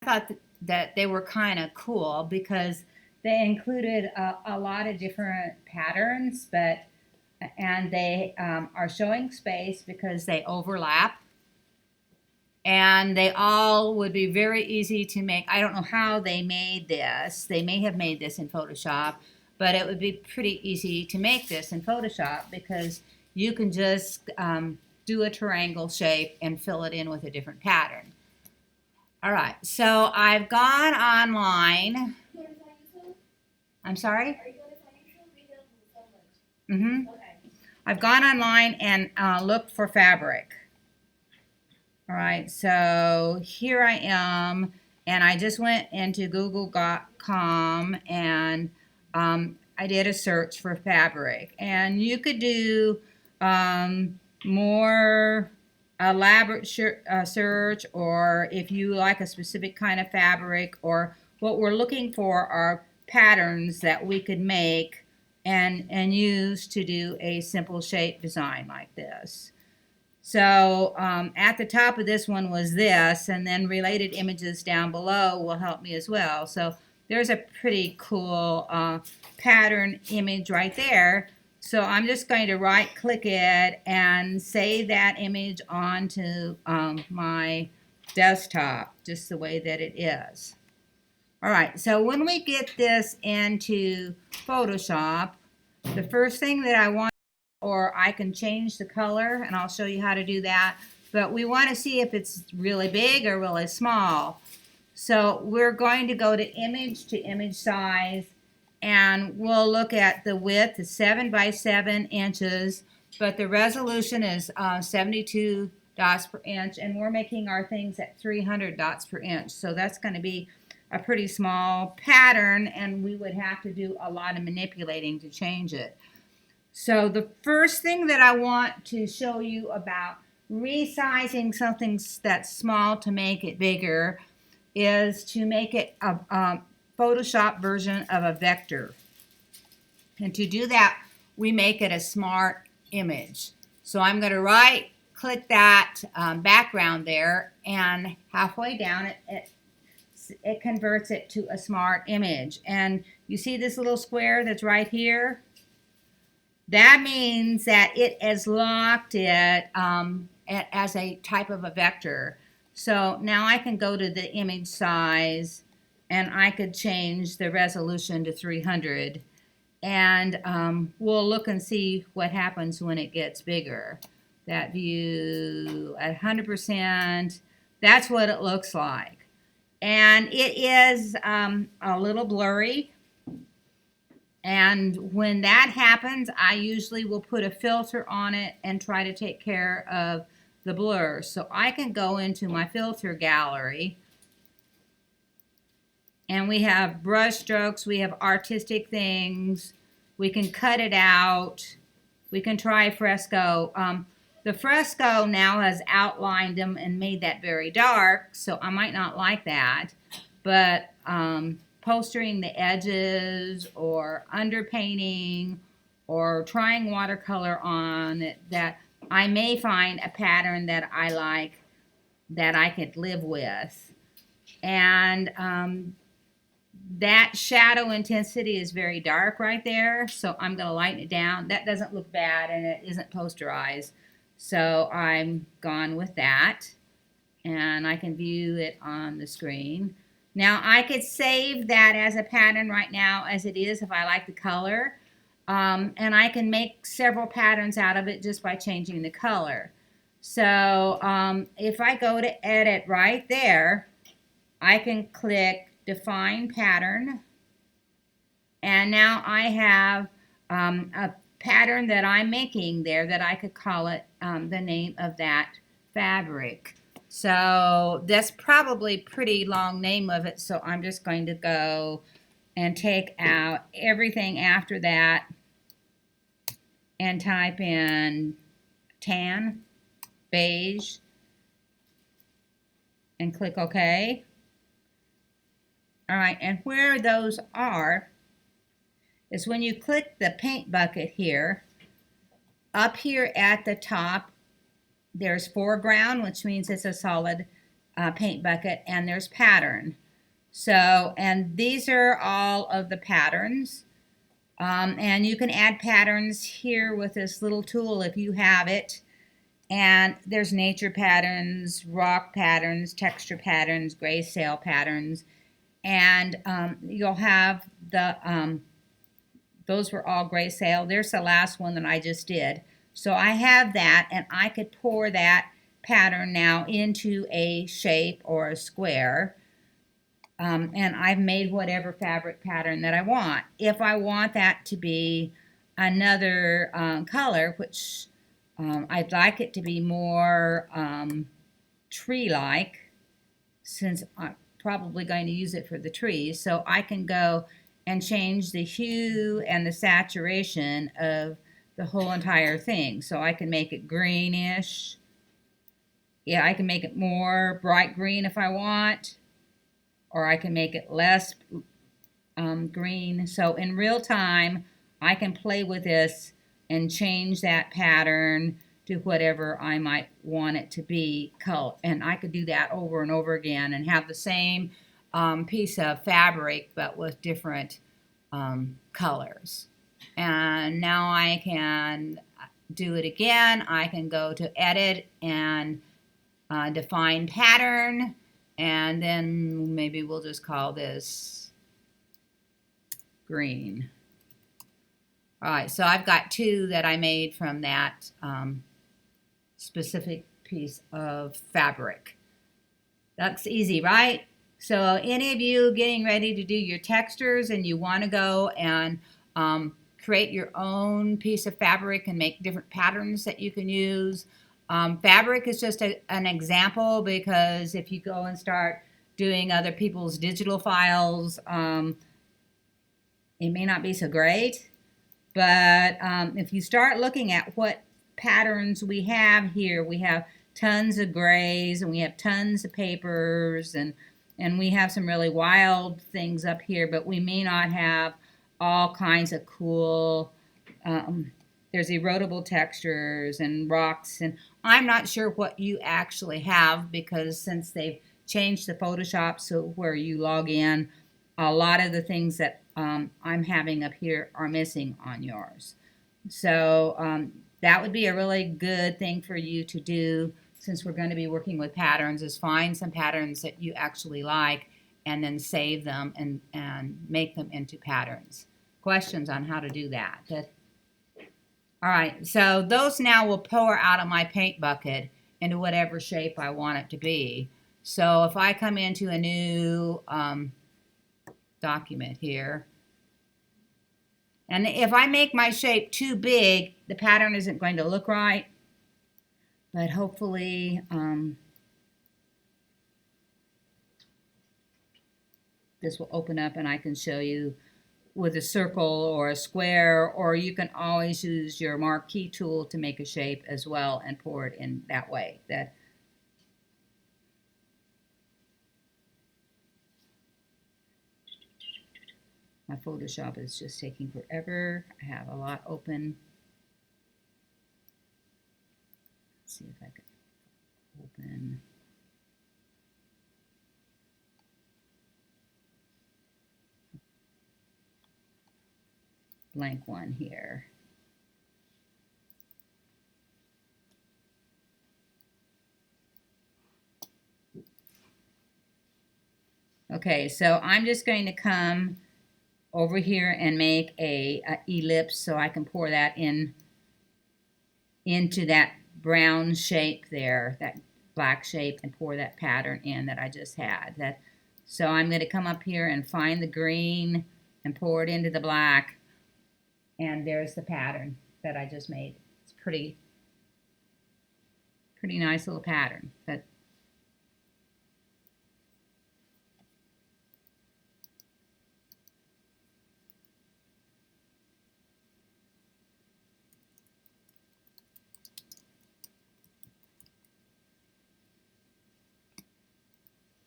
thought that they were kind of cool because they included a lot of different patterns, but and they are showing space because they overlap, and they all would be very easy to make. I don't know how they made this. They may have made this in Photoshop, but it would be pretty easy to make this in Photoshop because you can just do a triangle shape and fill it in with a different pattern. All right, so I've gone online. I'm sorry? Mm-hmm. I've gone online and looked for fabric. All right, so here I am, and I just went into google.com and I did a search for fabric. And you could do more elaborate search, or if you like a specific kind of fabric, or what we're looking for are patterns that we could make and use to do a simple shape design like this. So at the top of this one was this, and then related images down below will help me as well. So there's a pretty cool pattern image right there. So I'm just going to right click it and save that image onto my desktop just the way that it is. All right, so when we get this into Photoshop, the first thing that I want, or I can change the color, and I'll show you how to do that, but we want to see if it's really big or really small. So we're going to go to image size, and we'll look at the width is 7 by 7 inches, but the resolution is 72 dots per inch, and we're making our things at 300 dots per inch. So that's going to be a pretty small pattern, and we would have to do a lot of manipulating to change it. So the first thing that I want to show you about resizing something that's small to make it bigger is to make it a Photoshop version of a vector. And to do that, we make it a smart image. So I'm going to right click that background there, and halfway down it converts it to a smart image. And you see this little square that's right here? That means that it has locked it as a type of a vector. So now I can go to the image size, and I could change the resolution to 300. And we'll look and see what happens when it gets bigger. That view at 100%, that's what it looks like. And it is a little blurry. And when that happens, I usually will put a filter on it and try to take care of the blur. So I can go into my filter gallery, and we have brush strokes, we have artistic things, we can cut it out, we can try fresco. The fresco now has outlined them and made that very dark, so I might not like that. But postering the edges or underpainting or trying watercolor on it, that I may find a pattern that I like that I could live with. And that shadow intensity is very dark right there, so I'm going to lighten it down. That doesn't look bad, and it isn't posterized, so I'm gone with that, and I can view it on the screen. Now I could save that as a pattern right now as it is if I like the color, and I can make several patterns out of it just by changing the color. So if I go to edit right there, I can click define pattern, and now I have a pattern that I'm making there that I could call it the name of that fabric. So that's probably pretty long name of it, so I'm just going to go and take out everything after that and type in tan, beige, and click OK. All right, and where those are is when you click the paint bucket here, up here at the top, there's foreground, which means it's a solid paint bucket, and there's pattern. So, and these are all of the patterns. And you can add patterns here with this little tool if you have it. And there's nature patterns, rock patterns, texture patterns, grayscale patterns. And you'll have those were all grayscale. There's the last one that I just did. So I have that, and I could pour that pattern now into a shape or a square. And I've made whatever fabric pattern that I want. If I want that to be another color, which I'd like it to be more tree-like, since I'm probably going to use it for the trees, so I can go and change the hue and the saturation of the whole entire thing. So I can make it greenish. Yeah, I can make it more bright green if I want, or I can make it less green. So in real time, I can play with this and change that pattern to whatever I might want it to be color. And I could do that over and over again and have the same piece of fabric but with different colors. And now I can do it again. I can go to edit and define pattern, and then maybe we'll just call this green. All right, so I've got two that I made from that specific piece of fabric. That's easy, right? So any of you getting ready to do your textures and you want to go and create your own piece of fabric and make different patterns that you can use. Fabric is just an example, because if you go and start doing other people's digital files, it may not be so great. But if you start looking at what patterns we have here, we have tons of grays, and we have tons of papers, and we have some really wild things up here, but we may not have all kinds of cool, there's erodible textures and rocks, and I'm not sure what you actually have, because since they've changed the Photoshop so where you log in, a lot of the things that I'm having up here are missing on yours. So that would be a really good thing for you to do, since we're going to be working with patterns, is find some patterns that you actually like and then save them and make them into patterns. Questions on how to do that? All right, so those now will pour out of my paint bucket into whatever shape I want it to be. So if I come into a new document here, and if I make my shape too big, the pattern isn't going to look right. But hopefully this will open up and I can show you with a circle or a square, or you can always use your marquee tool to make a shape as well and pour it in that way. My Photoshop is just taking forever. I have a lot open. Let's see if I can open. Blank one here. Okay, so I'm just going to come over here and make a ellipse so I can pour that in into that brown shape there, that black shape, and pour that pattern in that I just had. So I'm going to come up here and find the green and pour it into the black, and there's the pattern that I just made. It's pretty nice little pattern.